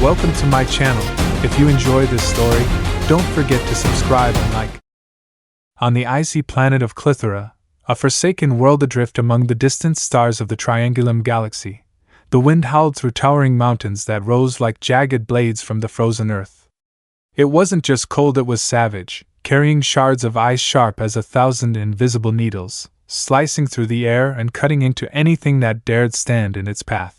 welcome to my channel. If you enjoy this story, don't forget to subscribe and like. On the icy planet of Klythera, a forsaken world adrift among the distant stars of the Triangulum galaxy, the wind howled through towering mountains that rose like jagged blades from the frozen earth. It wasn't just cold, it was savage, carrying shards of ice sharp as 1,000 invisible needles, slicing through the air and cutting into anything that dared stand in its path.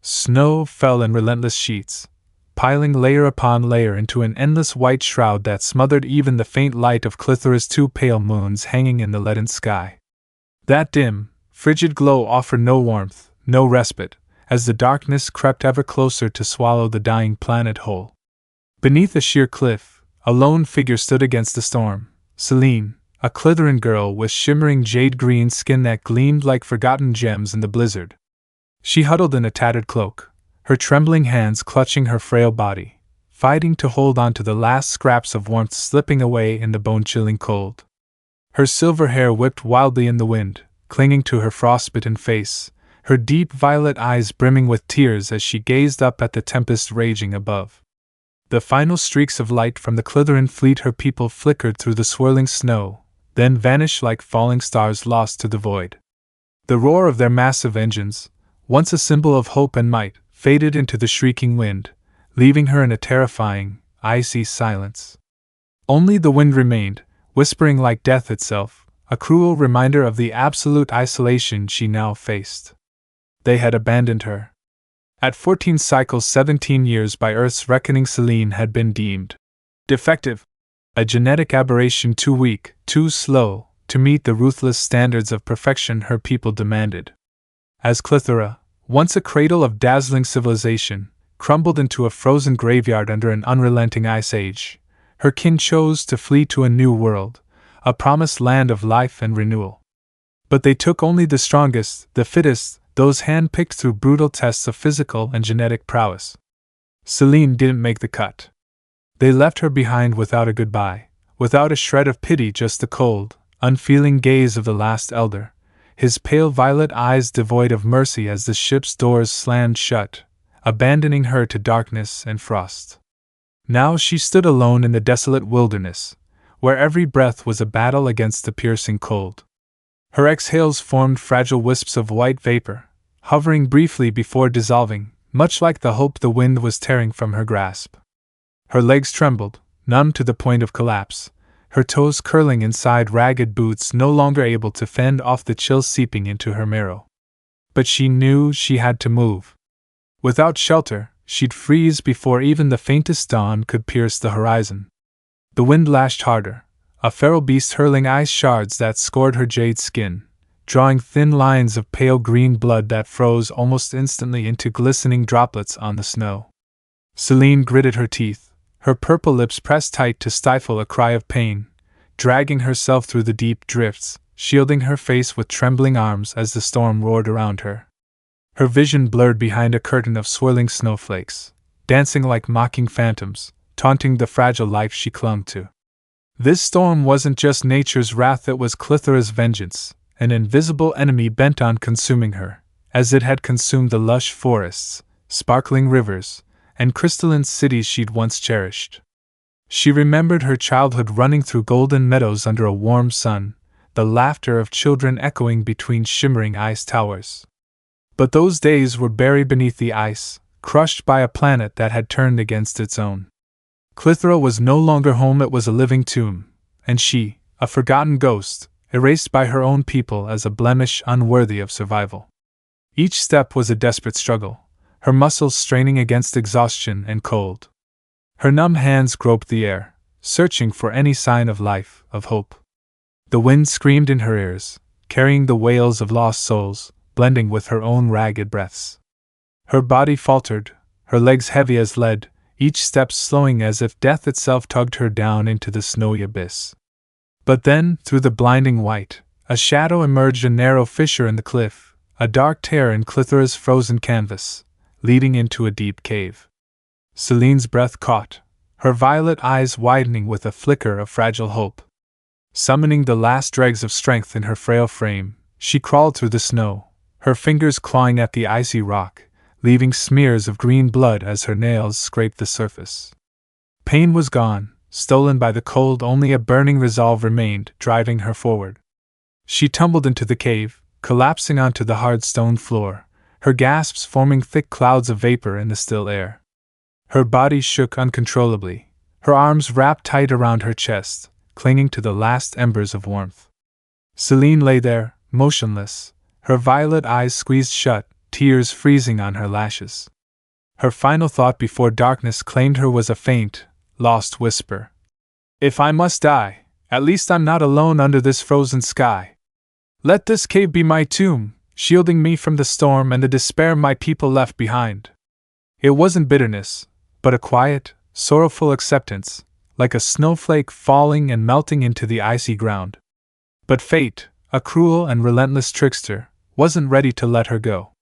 Snow fell in relentless sheets, piling layer upon layer into an endless white shroud that smothered even the faint light of Klythera's 2 pale moons hanging in the leaden sky. That dim, frigid glow offered no warmth, no respite, as the darkness crept ever closer to swallow the dying planet whole. Beneath a sheer cliff, a lone figure stood against the storm, Selene, a Klytheran girl with shimmering jade-green skin that gleamed like forgotten gems in the blizzard. She huddled in a tattered cloak, her trembling hands clutching her frail body, fighting to hold on to the last scraps of warmth slipping away in the bone-chilling cold. Her silver hair whipped wildly in the wind, clinging to her frostbitten face, her deep violet eyes brimming with tears as she gazed up at the tempest raging above. The final streaks of light from the Klytheran fleet her people flickered through the swirling snow, then vanished like falling stars lost to the void. The roar of their massive engines, once a symbol of hope and might, faded into the shrieking wind, leaving her in a terrifying, icy silence. Only the wind remained, whispering like death itself, a cruel reminder of the absolute isolation she now faced. They had abandoned her. At 14 cycles 17 years by Earth's reckoning, Selene had been deemed defective, a genetic aberration too weak, too slow, to meet the ruthless standards of perfection her people demanded. As Klythera, once a cradle of dazzling civilization, crumbled into a frozen graveyard under an unrelenting ice age, her kin chose to flee to a new world, a promised land of life and renewal. But they took only the strongest, the fittest, those hand-picked through brutal tests of physical and genetic prowess. Selene didn't make the cut. They left her behind without a goodbye, without a shred of pity, just the cold, unfeeling gaze of the last elder, his pale violet eyes devoid of mercy as the ship's doors slammed shut, abandoning her to darkness and frost. Now she stood alone in the desolate wilderness, where every breath was a battle against the piercing cold. Her exhales formed fragile wisps of white vapor, hovering briefly before dissolving, much like the hope the wind was tearing from her grasp. Her legs trembled, numb to the point of collapse, her toes curling inside ragged boots no longer able to fend off the chill seeping into her marrow. But she knew she had to move. Without shelter, she'd freeze before even the faintest dawn could pierce the horizon. The wind lashed harder, a feral beast hurling ice shards that scored her jade skin, drawing thin lines of pale green blood that froze almost instantly into glistening droplets on the snow. Selene gritted her teeth, her purple lips pressed tight to stifle a cry of pain, dragging herself through the deep drifts, shielding her face with trembling arms as the storm roared around her. Her vision blurred behind a curtain of swirling snowflakes, dancing like mocking phantoms, taunting the fragile life she clung to. This storm wasn't just nature's wrath, it was Klythera's vengeance, an invisible enemy bent on consuming her, as it had consumed the lush forests, sparkling rivers, and crystalline cities she'd once cherished. She remembered her childhood running through golden meadows under a warm sun, the laughter of children echoing between shimmering ice towers. But those days were buried beneath the ice, crushed by a planet that had turned against its own. Klythera was no longer home, it was a living tomb, and she, a forgotten ghost, erased by her own people as a blemish unworthy of survival. Each step was a desperate struggle, her muscles straining against exhaustion and cold. Her numb hands groped the air, searching for any sign of life, of hope. The wind screamed in her ears, carrying the wails of lost souls, blending with her own ragged breaths. Her body faltered, her legs heavy as lead, each step slowing as if death itself tugged her down into the snowy abyss. But then, through the blinding white, a shadow emerged, a narrow fissure in the cliff, a dark tear in Klythera's frozen canvas, leading into a deep cave. Selene's breath caught, her violet eyes widening with a flicker of fragile hope. Summoning the last dregs of strength in her frail frame, she crawled through the snow, her fingers clawing at the icy rock, leaving smears of green blood as her nails scraped the surface. Pain was gone, stolen by the cold, only a burning resolve remained, driving her forward. She tumbled into the cave, collapsing onto the hard stone floor, her gasps forming thick clouds of vapor in the still air. Her body shook uncontrollably, her arms wrapped tight around her chest, clinging to the last embers of warmth. Selene lay there, motionless, her violet eyes squeezed shut, tears freezing on her lashes. Her final thought before darkness claimed her was a faint, lost whisper. "If I must die, at least I'm not alone under this frozen sky. Let this cave be my tomb, shielding me from the storm and the despair my people left behind." It wasn't bitterness, but a quiet, sorrowful acceptance, like a snowflake falling and melting into the icy ground. But fate, a cruel and relentless trickster, wasn't ready to let her go.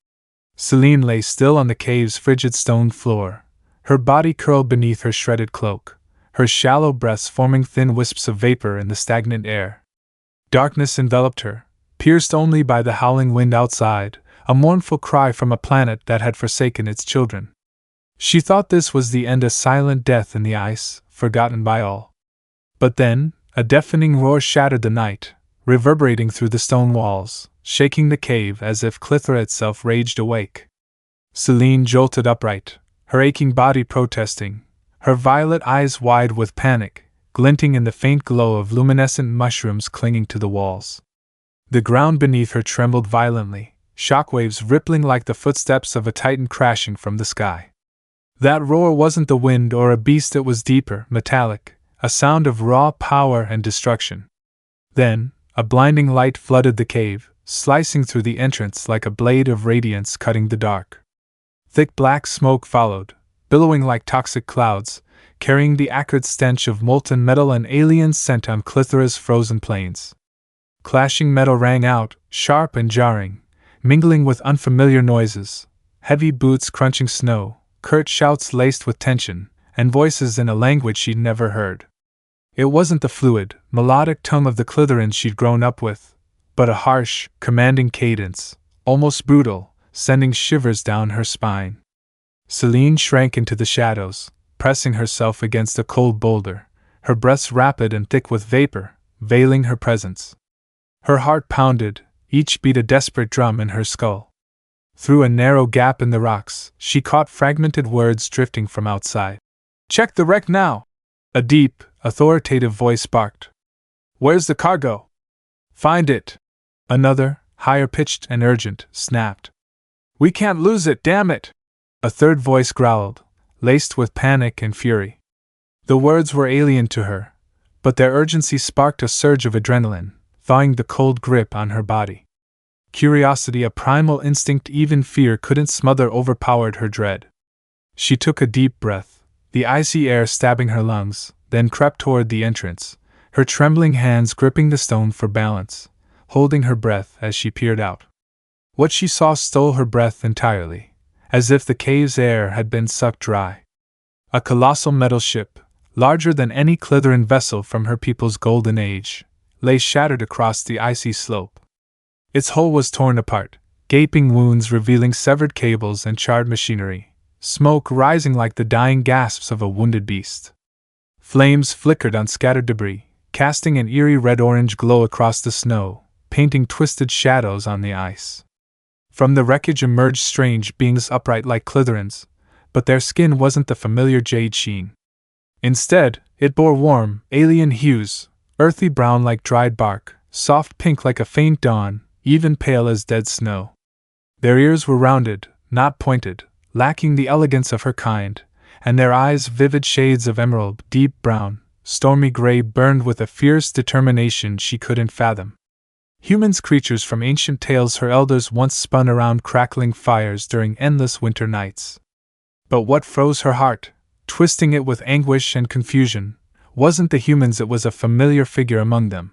Selene lay still on the cave's frigid stone floor, her body curled beneath her shredded cloak, her shallow breaths forming thin wisps of vapor in the stagnant air. Darkness enveloped her, pierced only by the howling wind outside, a mournful cry from a planet that had forsaken its children. She thought this was the end, a silent death in the ice, forgotten by all. But then, a deafening roar shattered the night, reverberating through the stone walls, shaking the cave as if Klythera itself raged awake. Selene jolted upright, her aching body protesting, her violet eyes wide with panic, glinting in the faint glow of luminescent mushrooms clinging to the walls. The ground beneath her trembled violently, shockwaves rippling like the footsteps of a titan crashing from the sky. That roar wasn't the wind or a beast, it was deeper, metallic, a sound of raw power and destruction. Then, a blinding light flooded the cave, slicing through the entrance like a blade of radiance cutting the dark. Thick black smoke followed, billowing like toxic clouds, carrying the acrid stench of molten metal and alien scent on Klythera's frozen plains. Clashing metal rang out, sharp and jarring, mingling with unfamiliar noises, heavy boots crunching snow, curt shouts laced with tension, and voices in a language she'd never heard. It wasn't the fluid, melodic tongue of the Klytherans she'd grown up with, but a harsh, commanding cadence, almost brutal, sending shivers down her spine. Selene shrank into the shadows, pressing herself against a cold boulder, her breaths rapid and thick with vapor, veiling her presence. Her heart pounded, each beat a desperate drum in her skull. Through a narrow gap in the rocks, she caught fragmented words drifting from outside. "Check the wreck now!" A deep, authoritative voice barked. "Where's the cargo?" "Find it!" Another, higher-pitched and urgent, snapped. "We can't lose it, damn it!" A third voice growled, laced with panic and fury. The words were alien to her, but their urgency sparked a surge of adrenaline, thawing the cold grip on her body. Curiosity, a primal instinct even fear couldn't smother, overpowered her dread. She took a deep breath, the icy air stabbing her lungs, then crept toward the entrance, her trembling hands gripping the stone for balance, holding her breath as she peered out. What she saw stole her breath entirely, as if the cave's air had been sucked dry. A colossal metal ship, larger than any Klytheran vessel from her people's golden age, lay shattered across the icy slope. Its hull was torn apart, gaping wounds revealing severed cables and charred machinery, smoke rising like the dying gasps of a wounded beast. Flames flickered on scattered debris, casting an eerie red-orange glow across the snow, painting twisted shadows on the ice. From the wreckage emerged strange beings upright like Klytherans, but their skin wasn't the familiar jade sheen. Instead, it bore warm, alien hues, earthy brown like dried bark, soft pink like a faint dawn, even pale as dead snow. Their ears were rounded, not pointed, lacking the elegance of her kind, and their eyes vivid shades of emerald, deep brown, stormy gray, burned with a fierce determination she couldn't fathom. Humans, creatures from ancient tales her elders once spun around crackling fires during endless winter nights. But what froze her heart, twisting it with anguish and confusion, wasn't the humans, it was a familiar figure among them.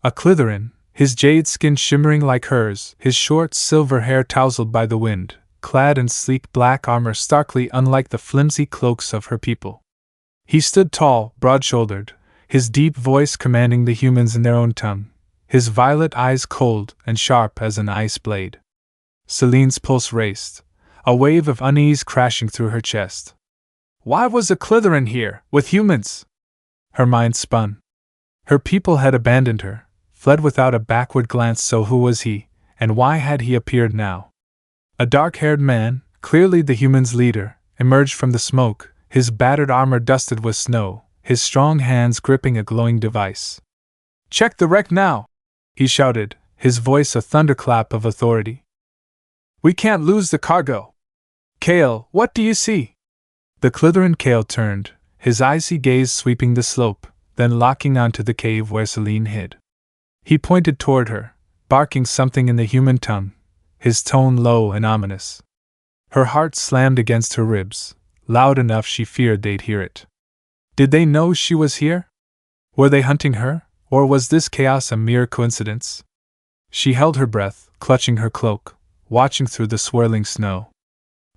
A Klytheran, his jade skin shimmering like hers, his short silver hair tousled by the wind, clad in sleek black armor starkly unlike the flimsy cloaks of her people. He stood tall, broad-shouldered, his deep voice commanding the humans in their own tongue, his violet eyes cold and sharp as an ice blade. Selene's pulse raced, a wave of unease crashing through her chest. Why was a Klytheran here, with humans? Her mind spun. Her people had abandoned her, fled without a backward glance, so who was he, and why had he appeared now? A dark-haired man, clearly the humans' leader, emerged from the smoke, his battered armor dusted with snow, his strong hands gripping a glowing device. "Check the wreck now!" he shouted, his voice a thunderclap of authority. "We can't lose the cargo!" "Kale, what do you see?" The Klytheran Kale turned, his icy gaze sweeping the slope, then locking onto the cave where Selene hid. He pointed toward her, barking something in the human tongue, his tone low and ominous. Her heart slammed against her ribs, loud enough she feared they'd hear it. Did they know she was here? Were they hunting her, or was this chaos a mere coincidence? She held her breath, clutching her cloak, watching through the swirling snow.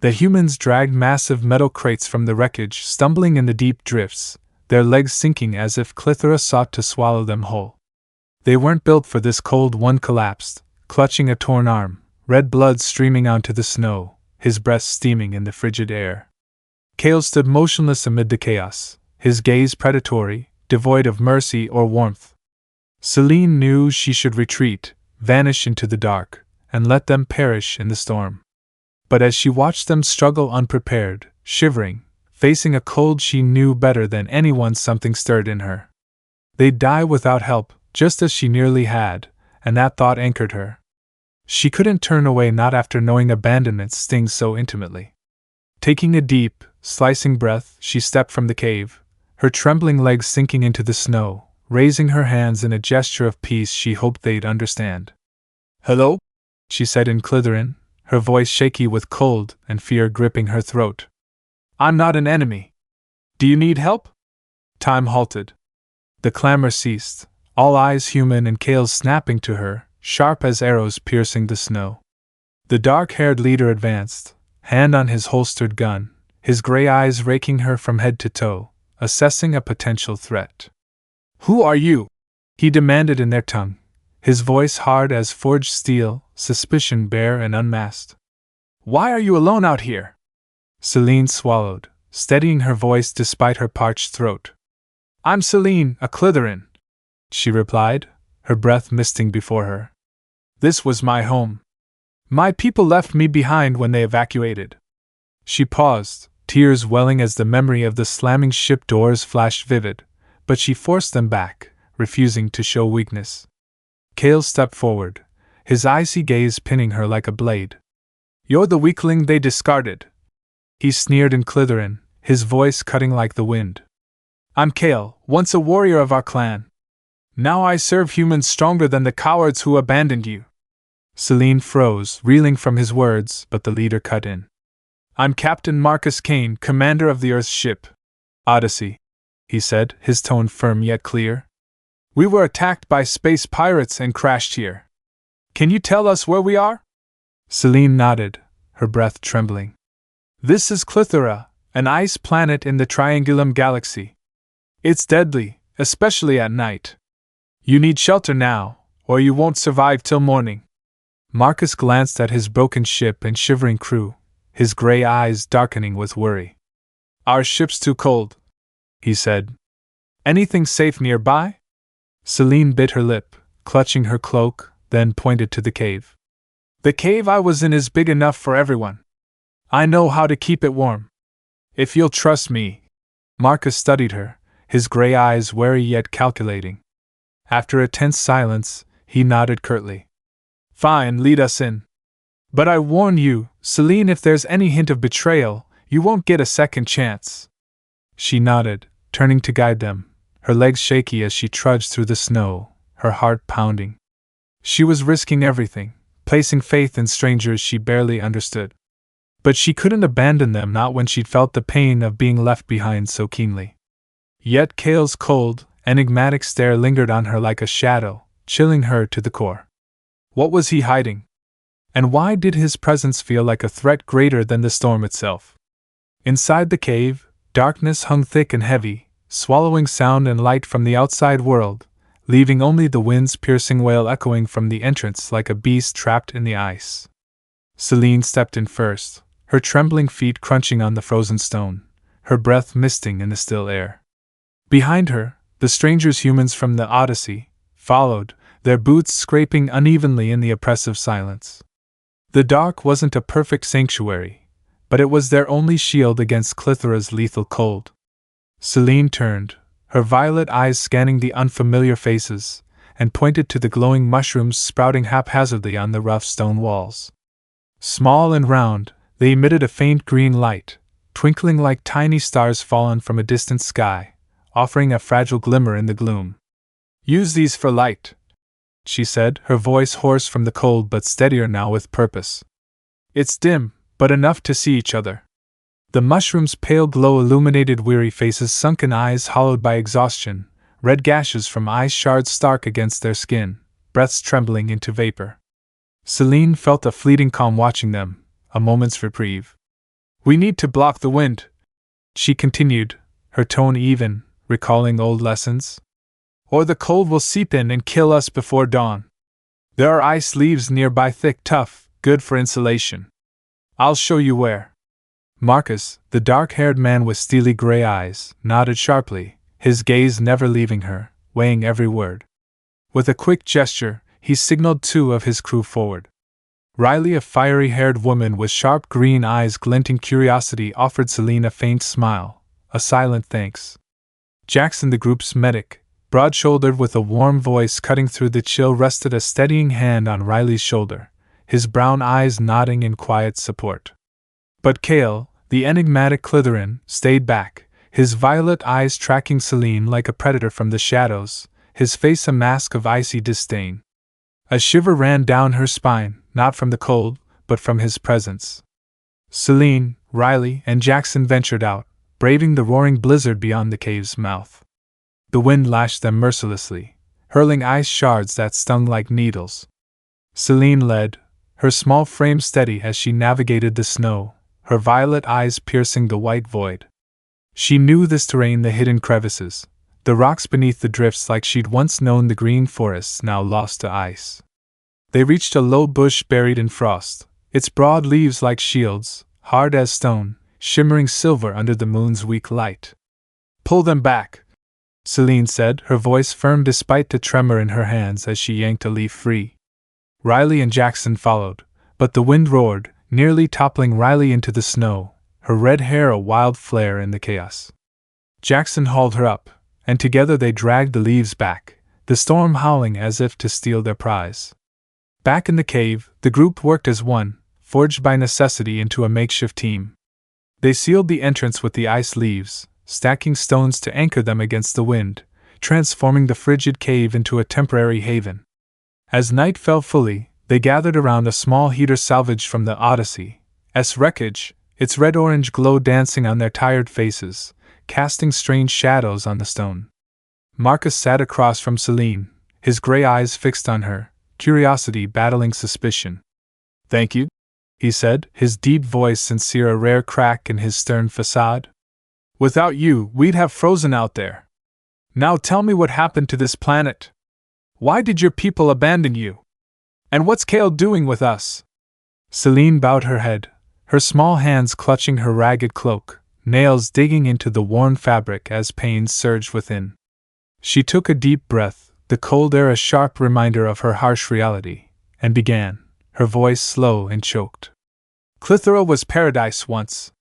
The humans dragged massive metal crates from the wreckage, stumbling in the deep drifts, their legs sinking as if Klythera sought to swallow them whole. They weren't built for this cold. One collapsed, clutching a torn arm, red blood streaming onto the snow, his breath steaming in the frigid air. Kale stood motionless amid the chaos, his gaze predatory, devoid of mercy or warmth. Selene knew she should retreat, vanish into the dark, and let them perish in the storm. But as she watched them struggle unprepared, shivering, facing a cold she knew better than anyone, something stirred in her. They'd die without help, just as she nearly had, and that thought anchored her. She couldn't turn away, not after knowing abandonment stings so intimately. Taking a deep, slicing breath, she stepped from the cave, her trembling legs sinking into the snow, raising her hands in a gesture of peace she hoped they'd understand. "Hello?" she said in Klytheran, her voice shaky with cold and fear gripping her throat. "I'm not an enemy. Do you need help?" Time halted. The clamor ceased, all eyes human and Kale's snapping to her, sharp as arrows piercing the snow. The dark-haired leader advanced, hand on his holstered gun, his gray eyes raking her from head to toe, assessing a potential threat. "Who are you?" he demanded in their tongue, his voice hard as forged steel, suspicion bare and unmasked. "Why are you alone out here?" Selene swallowed, steadying her voice despite her parched throat. "I'm Selene, a Klytheran," she replied, her breath misting before her. "This was my home. My people left me behind when they evacuated." She paused, tears welling as the memory of the slamming ship doors flashed vivid, but she forced them back, refusing to show weakness. Kale stepped forward, his icy gaze pinning her like a blade. "You're the weakling they discarded," he sneered in Klytheran, his voice cutting like the wind. "I'm Kale, once a warrior of our clan. Now I serve humans stronger than the cowards who abandoned you." Selene froze, reeling from his words, but the leader cut in. "I'm Captain Marcus Kane, commander of the Earth's ship, Odyssey," he said, his tone firm yet clear. "We were attacked by space pirates and crashed here. Can you tell us where we are?" Selene nodded, her breath trembling. "This is Klythera, an ice planet in the Triangulum galaxy. It's deadly, especially at night. You need shelter now, or you won't survive till morning." Marcus glanced at his broken ship and shivering crew, his gray eyes darkening with worry. "Our ship's too cold," he said. "Anything safe nearby?" Selene bit her lip, clutching her cloak, then pointed to the cave. "The cave I was in is big enough for everyone. I know how to keep it warm. If you'll trust me." Marcus studied her, his gray eyes wary yet calculating. After a tense silence, he nodded curtly. "Fine, lead us in. But I warn you, Selene, if there's any hint of betrayal, you won't get a second chance." She nodded, turning to guide them, her legs shaky as she trudged through the snow, her heart pounding. She was risking everything, placing faith in strangers she barely understood. But she couldn't abandon them, not when she'd felt the pain of being left behind so keenly. Yet Kale's cold, enigmatic stare lingered on her like a shadow, chilling her to the core. What was he hiding? And why did his presence feel like a threat greater than the storm itself? Inside the cave, darkness hung thick and heavy, swallowing sound and light from the outside world, leaving only the wind's piercing wail echoing from the entrance like a beast trapped in the ice. Selene stepped in first, her trembling feet crunching on the frozen stone, her breath misting in the still air. Behind her, the strangers humans from the Odyssey followed, their boots scraping unevenly in the oppressive silence. The dark wasn't a perfect sanctuary, but it was their only shield against Klythera's lethal cold. Selene turned, her violet eyes scanning the unfamiliar faces, and pointed to the glowing mushrooms sprouting haphazardly on the rough stone walls. Small and round, they emitted a faint green light, twinkling like tiny stars fallen from a distant sky, offering a fragile glimmer in the gloom. "Use these for light," she said, her voice hoarse from the cold but steadier now with purpose. "It's dim, but enough to see each other." The mushroom's pale glow illuminated weary faces, sunken eyes hollowed by exhaustion, red gashes from ice shards stark against their skin, breaths trembling into vapor. Selene felt a fleeting calm watching them, a moment's reprieve. "We need to block the wind," she continued, her tone even, recalling old lessons. "Or the cold will seep in and kill us before dawn. There are ice leaves nearby, thick, tough, good for insulation. I'll show you where." Marcus, the dark-haired man with steely gray eyes, nodded sharply, his gaze never leaving her, weighing every word. With a quick gesture, he signaled two of his crew forward. Riley, a fiery-haired woman with sharp green eyes glinting curiosity, offered Selene a faint smile, a silent thanks. Jackson, the group's medic, broad-shouldered with a warm voice cutting through the chill, rested a steadying hand on Riley's shoulder, his brown eyes nodding in quiet support. But Kale, the enigmatic Klytheran, stayed back, his violet eyes tracking Selene like a predator from the shadows, his face a mask of icy disdain. A shiver ran down her spine, not from the cold, but from his presence. Selene, Riley, and Jackson ventured out, braving the roaring blizzard beyond the cave's mouth. The wind lashed them mercilessly, hurling ice shards that stung like needles. Selene led, her small frame steady as she navigated the snow, her violet eyes piercing the white void. She knew this terrain, the hidden crevices, the rocks beneath the drifts like she'd once known the green forests now lost to ice. They reached a low bush buried in frost, its broad leaves like shields, hard as stone, shimmering silver under the moon's weak light. "Pull them back," Selene said, her voice firm despite the tremor in her hands as she yanked a leaf free. Riley and Jackson followed, but the wind roared, nearly toppling Riley into the snow, her red hair a wild flare in the chaos. Jackson hauled her up, and together they dragged the leaves back, the storm howling as if to steal their prize. Back in the cave, the group worked as one, forged by necessity into a makeshift team. They sealed the entrance with the ice leaves, stacking stones to anchor them against the wind, transforming the frigid cave into a temporary haven. As night fell fully, they gathered around a small heater salvaged from the Odyssey's wreckage, its red-orange glow dancing on their tired faces, casting strange shadows on the stone. Marcus sat across from Selene, his gray eyes fixed on her, curiosity battling suspicion. "Thank you," he said, his deep voice sincere, a rare crack in his stern facade. "Without you, we'd have frozen out there. Now tell me what happened to this planet. Why did your people abandon you? And what's Kale doing with us?" Selene bowed her head, her small hands clutching her ragged cloak, nails digging into the worn fabric as pain surged within. She took a deep breath, the cold air a sharp reminder of her harsh reality, and began, her voice slow and choked. "Klythera was paradise once.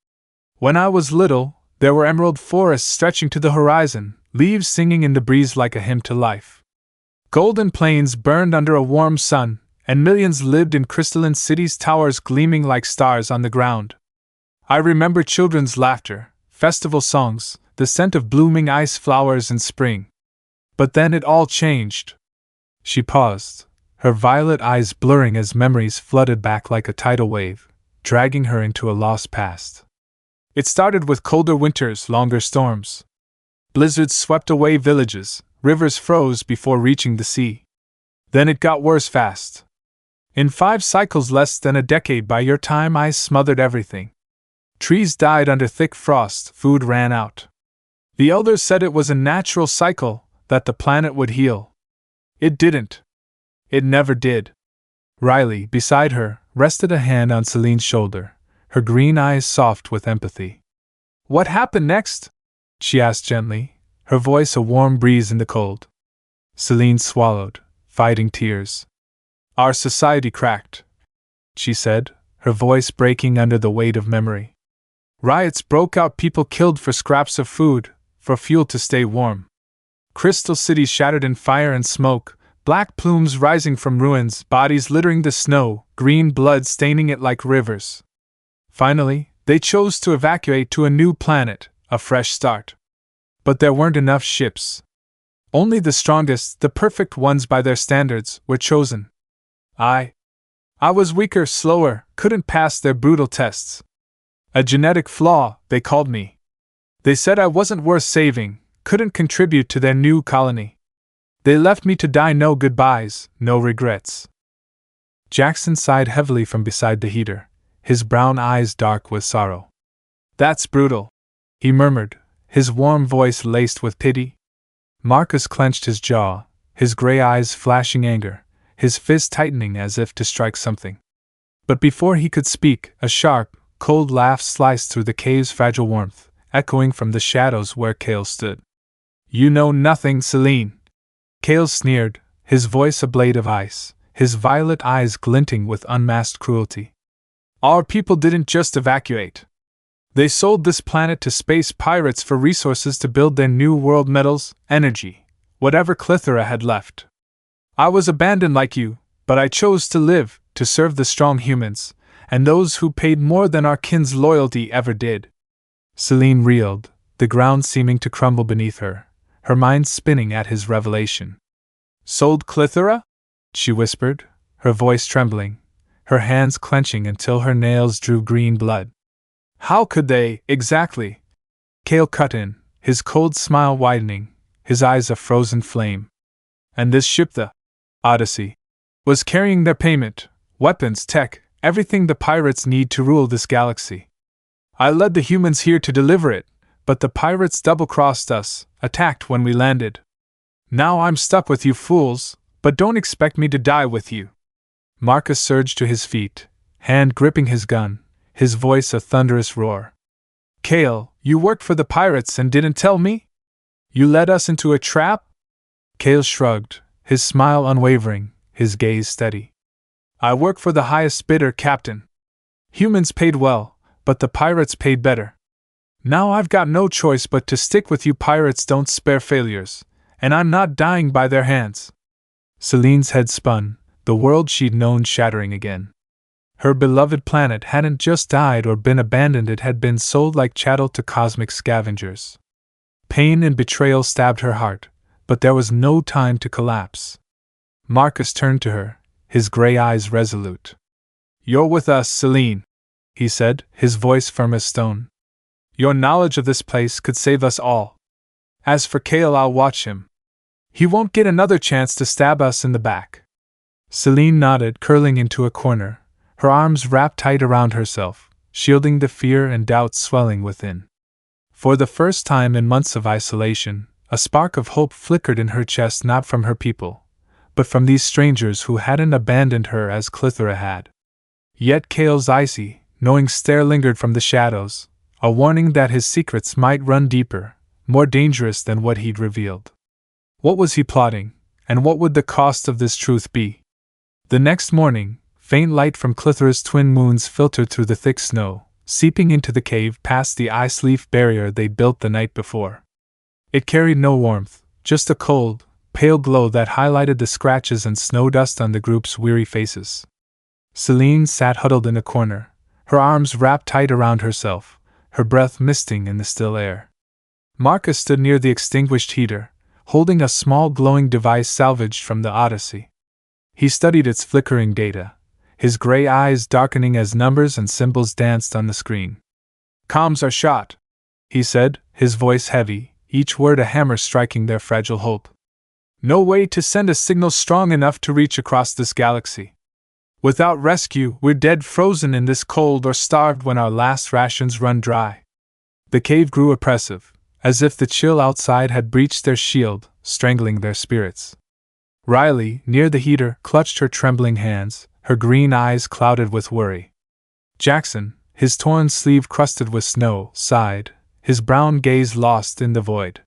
When I was little, there were emerald forests stretching to the horizon, leaves singing in the breeze like a hymn to life. Golden plains burned under a warm sun, and millions lived in crystalline cities, towers gleaming like stars on the ground. I remember children's laughter, festival songs, the scent of blooming ice flowers in spring. But then it all changed." She paused, her violet eyes blurring as memories flooded back like a tidal wave, dragging her into a lost past. "It started with colder winters, longer storms. Blizzards swept away villages, rivers froze before reaching the sea. Then it got worse fast. In 5 cycles, less than a decade by your time, ice smothered everything. Trees died under thick frost, food ran out. The elders said it was a natural cycle, that the planet would heal. It didn't. It never did." Riley, beside her, rested a hand on Selene's shoulder, her green eyes soft with empathy. "What happened next?" she asked gently, her voice a warm breeze in the cold. Selene swallowed, fighting tears. "Our society cracked," she said, her voice breaking under the weight of memory. "Riots broke out, people killed for scraps of food, for fuel to stay warm. Crystal cities shattered in fire and smoke, black plumes rising from ruins, bodies littering the snow, green blood staining it like rivers. Finally, they chose to evacuate to a new planet, a fresh start. But there weren't enough ships. Only the strongest, the perfect ones by their standards, were chosen. I was weaker, slower, couldn't pass their brutal tests. A genetic flaw, they called me. They said I wasn't worth saving, couldn't contribute to their new colony. They left me to die, no goodbyes, no regrets." Jackson sighed heavily from beside the heater, his brown eyes dark with sorrow. "That's brutal," he murmured, his warm voice laced with pity. Marcus clenched his jaw, his gray eyes flashing anger, his fist tightening as if to strike something. But before he could speak, a sharp, cold laugh sliced through the cave's fragile warmth, echoing from the shadows where Kale stood. "You know nothing, Selene." Kale sneered, his voice a blade of ice, his violet eyes glinting with unmasked cruelty. "Our people didn't just evacuate. They sold this planet to space pirates for resources to build their new world, metals, energy, whatever Klythera had left. I was abandoned like you, but I chose to live, to serve the strong humans, and those who paid more than our kin's loyalty ever did." Selene reeled, the ground seeming to crumble beneath her, her mind spinning at his revelation. "Sold Klythera?" she whispered, her voice trembling, her hands clenching until her nails drew green blood. "How could they, exactly?" Kale cut in, his cold smile widening, his eyes a frozen flame. "And this ship, the Odyssey, was carrying their payment, weapons, tech, everything the pirates need to rule this galaxy. I led the humans here to deliver it, but the pirates double-crossed us, attacked when we landed. Now I'm stuck with you fools, but don't expect me to die with you." Marcus surged to his feet, hand gripping his gun, his voice a thunderous roar. "Kale, you worked for the pirates and didn't tell me? You led us into a trap?" Kale shrugged, his smile unwavering, his gaze steady. "I work for the highest bidder, Captain. Humans paid well, but the pirates paid better. Now I've got no choice but to stick with you. Pirates don't spare failures, and I'm not dying by their hands." Selene's head spun, the world she'd known shattering again. Her beloved planet hadn't just died or been abandoned, it had been sold like chattel to cosmic scavengers. Pain and betrayal stabbed her heart, but there was no time to collapse. Marcus turned to her, his gray eyes resolute. "You're with us, Selene," he said, his voice firm as stone. "Your knowledge of this place could save us all. As for Kale, I'll watch him. He won't get another chance to stab us in the back." Selene nodded, curling into a corner, her arms wrapped tight around herself, shielding the fear and doubt swelling within. For the first time in months of isolation, a spark of hope flickered in her chest, not from her people, but from these strangers who hadn't abandoned her as Klythera had. Yet Kale's icy, knowing stare lingered from the shadows, a warning that his secrets might run deeper, more dangerous than what he'd revealed. What was he plotting, and what would the cost of this truth be? The next morning, faint light from Klythera's twin moons filtered through the thick snow, seeping into the cave past the ice-leaf barrier they'd built the night before. It carried no warmth, just a cold, pale glow that highlighted the scratches and snow dust on the group's weary faces. Selene sat huddled in a corner, her arms wrapped tight around herself, her breath misting in the still air. Marcus stood near the extinguished heater, holding a small glowing device salvaged from the Odyssey. He studied its flickering data, his gray eyes darkening as numbers and symbols danced on the screen. "Comms are shot," he said, his voice heavy, each word a hammer striking their fragile hope. "No way to send a signal strong enough to reach across this galaxy. Without rescue, we're dead, frozen in this cold, or starved when our last rations run dry." The cave grew oppressive, as if the chill outside had breached their shield, strangling their spirits. Riley, near the heater, clutched her trembling hands, her green eyes clouded with worry. Jackson, his torn sleeve crusted with snow, sighed, his brown gaze lost in the void.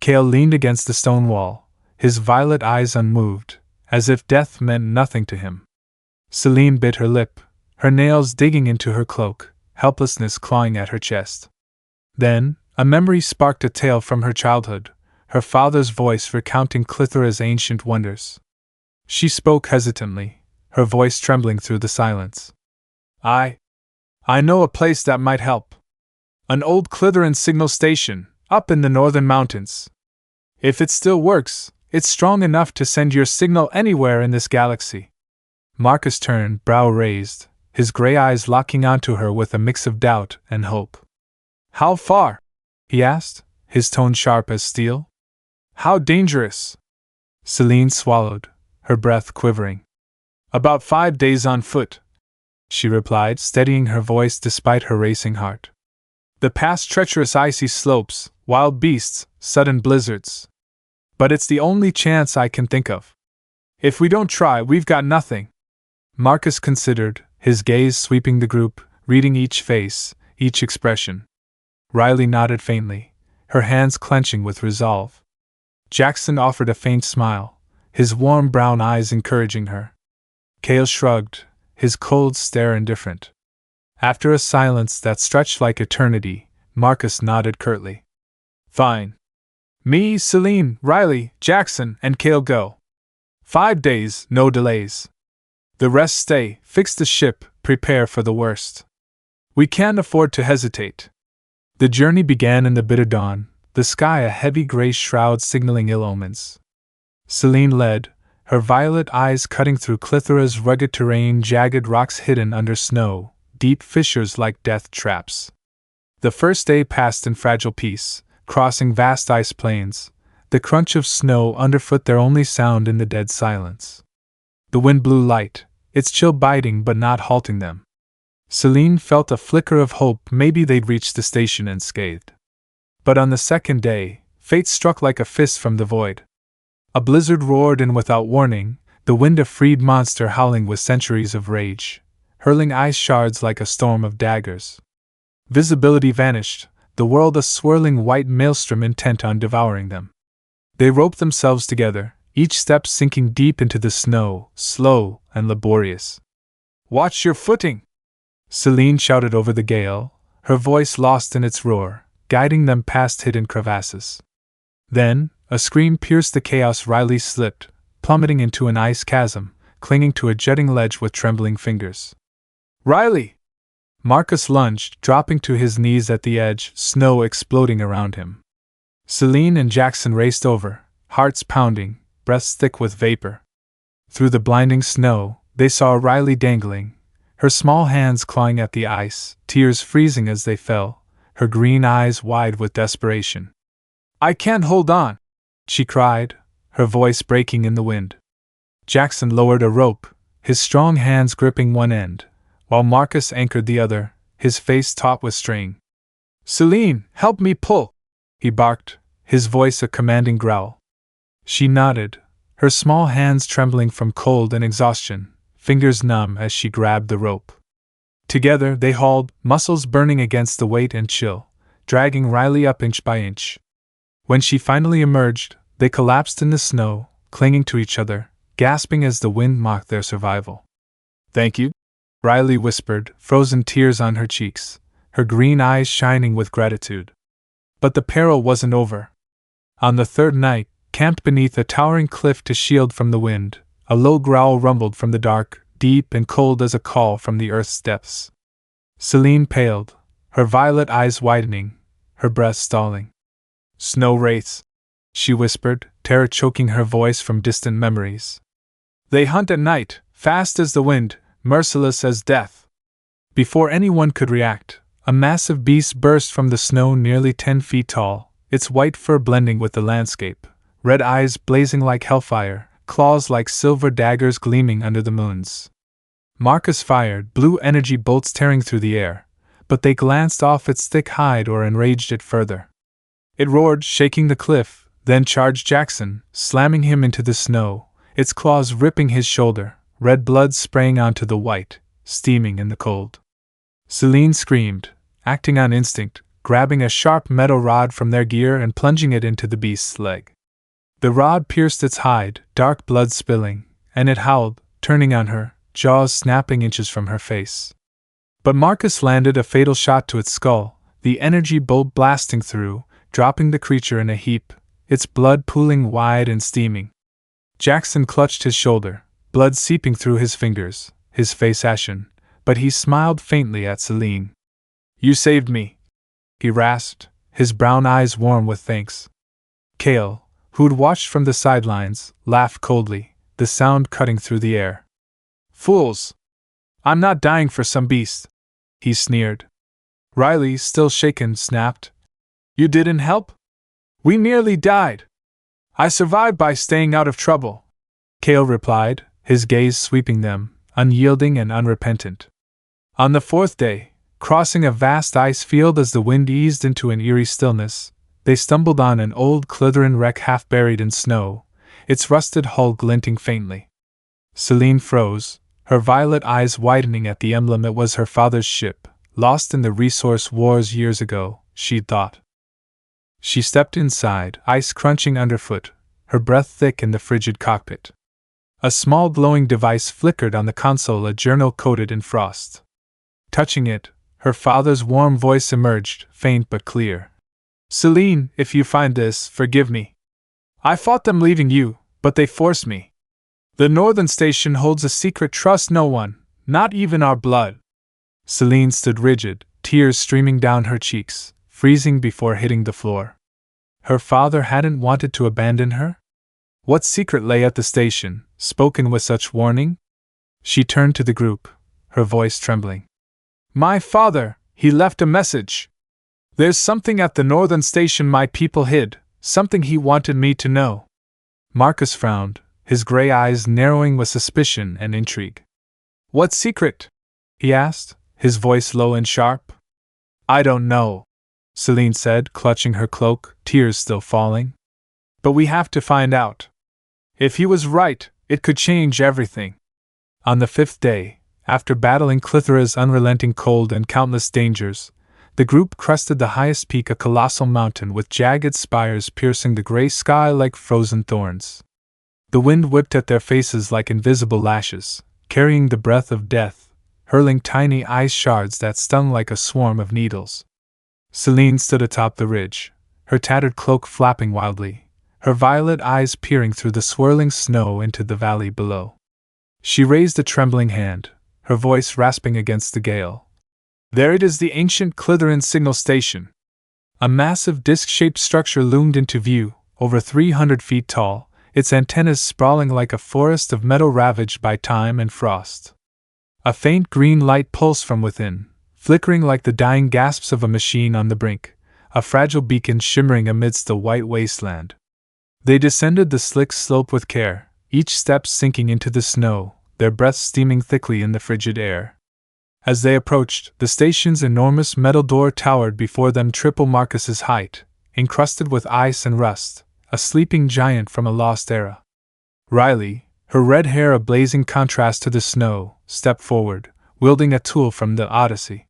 Kale leaned against the stone wall, his violet eyes unmoved, as if death meant nothing to him. Selene bit her lip, her nails digging into her cloak, helplessness clawing at her chest. Then, a memory sparked a tale from her childhood, her father's voice recounting Klythera's ancient wonders. She spoke hesitantly, her voice trembling through the silence. I know a place that might help. An old Klytheran signal station, up in the northern mountains. If it still works, it's strong enough to send your signal anywhere in this galaxy. Marcus turned, brow raised, his gray eyes locking onto her with a mix of doubt and hope. How far? He asked, his tone sharp as steel. How dangerous? Selene swallowed, her breath quivering. About 5 days on foot, she replied, steadying her voice despite her racing heart. The past treacherous icy slopes, wild beasts, sudden blizzards. But it's the only chance I can think of. If we don't try, we've got nothing. Marcus considered, his gaze sweeping the group, reading each face, each expression. Riley nodded faintly, her hands clenching with resolve. Jackson offered a faint smile, his warm brown eyes encouraging her. Kale shrugged, his cold stare indifferent. After a silence that stretched like eternity, Marcus nodded curtly. Fine. Me, Selene, Riley, Jackson, and Kale go. 5 days, no delays. The rest stay, fix the ship, prepare for the worst. We can't afford to hesitate. The journey began in the bitter dawn, the sky a heavy gray shroud signaling ill omens. Selene led, her violet eyes cutting through Klythera's rugged terrain, jagged rocks hidden under snow, deep fissures like death traps. The first day passed in fragile peace, crossing vast ice plains, the crunch of snow underfoot their only sound in the dead silence. The wind blew light, its chill biting but not halting them. Selene felt a flicker of hope maybe they'd reach the station unscathed. But on the second day, fate struck like a fist from the void. A blizzard roared in without warning, the wind a freed monster howling with centuries of rage, hurling ice shards like a storm of daggers. Visibility vanished, the world a swirling white maelstrom intent on devouring them. They roped themselves together, each step sinking deep into the snow, slow and laborious. Watch your footing! Selene shouted over the gale, her voice lost in its roar, guiding them past hidden crevasses. Then, a scream pierced the chaos. Riley slipped, plummeting into an ice chasm, clinging to a jutting ledge with trembling fingers. Riley! Marcus lunged, dropping to his knees at the edge, snow exploding around him. Selene and Jackson raced over, hearts pounding, breaths thick with vapor. Through the blinding snow, they saw Riley dangling, her small hands clawing at the ice, tears freezing as they fell, her green eyes wide with desperation. I can't hold on, she cried, her voice breaking in the wind. Jackson lowered a rope, his strong hands gripping one end, while Marcus anchored the other, his face taut with strain. Selene, help me pull, he barked, his voice a commanding growl. She nodded, her small hands trembling from cold and exhaustion, fingers numb as she grabbed the rope. Together they hauled, muscles burning against the weight and chill, dragging Riley up inch by inch. When she finally emerged, they collapsed in the snow, clinging to each other, gasping as the wind mocked their survival. Thank you, Riley whispered, frozen tears on her cheeks, her green eyes shining with gratitude. But the peril wasn't over. On the third night, camped beneath a towering cliff to shield from the wind, a low growl rumbled from the dark, deep and cold as a call from the earth's depths. Selene paled, her violet eyes widening, her breath stalling. Snow Wraiths, she whispered, terror choking her voice from distant memories. They hunt at night, fast as the wind, merciless as death. Before anyone could react, a massive beast burst from the snow nearly 10 feet tall, its white fur blending with the landscape, red eyes blazing like hellfire, claws like silver daggers gleaming under the moons. Marcus fired, blue energy bolts tearing through the air, but they glanced off its thick hide or enraged it further. It roared, shaking the cliff, then charged Jackson, slamming him into the snow, its claws ripping his shoulder, red blood spraying onto the white, steaming in the cold. Selene screamed, acting on instinct, grabbing a sharp metal rod from their gear and plunging it into the beast's leg. The rod pierced its hide, dark blood spilling, and it howled, turning on her, jaws snapping inches from her face. But Marcus landed a fatal shot to its skull, the energy bolt blasting through, dropping the creature in a heap, its blood pooling wide and steaming. Jackson clutched his shoulder, blood seeping through his fingers, his face ashen, but he smiled faintly at Selene. "You saved me," he rasped, his brown eyes warm with thanks. Kale, who'd watched from the sidelines, laughed coldly, the sound cutting through the air. "Fools! I'm not dying for some beast," he sneered. Riley, still shaken, snapped. "You didn't help? We nearly died." "I survived by staying out of trouble," Kale replied, his gaze sweeping them, unyielding and unrepentant. On the fourth day, crossing a vast ice field as the wind eased into an eerie stillness, they stumbled on an old Klytheran wreck half buried in snow, its rusted hull glinting faintly. Selene froze, her violet eyes widening at the emblem. It was her father's ship, lost in the resource wars years ago, she'd thought. She stepped inside, ice crunching underfoot, her breath thick in the frigid cockpit. A small glowing device flickered on the console, a journal coated in frost. Touching it, her father's warm voice emerged, faint but clear. "Selene, if you find this, forgive me. I fought them leaving you, but they forced me. The Northern Station holds a secret. Trust no one, not even our blood." Selene stood rigid, tears streaming down her cheeks, freezing before hitting the floor. Her father hadn't wanted to abandon her? What secret lay at the station, spoken with such warning? She turned to the group, her voice trembling. "My father, he left a message. There's something at the Northern Station my people hid, something he wanted me to know." Marcus frowned, his gray eyes narrowing with suspicion and intrigue. "What secret?" he asked, his voice low and sharp. "I don't know," Selene said, clutching her cloak, tears still falling. "But we have to find out. If he was right, it could change everything." On the fifth day, after battling Klythera's unrelenting cold and countless dangers, the group crested the highest peak, a colossal mountain with jagged spires piercing the gray sky like frozen thorns. The wind whipped at their faces like invisible lashes, carrying the breath of death, hurling tiny ice shards that stung like a swarm of needles. Selene stood atop the ridge, her tattered cloak flapping wildly, her violet eyes peering through the swirling snow into the valley below. She raised a trembling hand, her voice rasping against the gale. "There it is, the ancient Klytheran signal station." A massive disc-shaped structure loomed into view, over 300 feet tall, its antennas sprawling like a forest of metal ravaged by time and frost. A faint green light pulsed from within, flickering like the dying gasps of a machine on the brink, a fragile beacon shimmering amidst the white wasteland. They descended the slick slope with care, each step sinking into the snow, their breaths steaming thickly in the frigid air. As they approached, the station's enormous metal door towered before them, triple Marcus's height, encrusted with ice and rust, a sleeping giant from a lost era. Riley, her red hair a blazing contrast to the snow, stepped forward, wielding a tool from the Odyssey.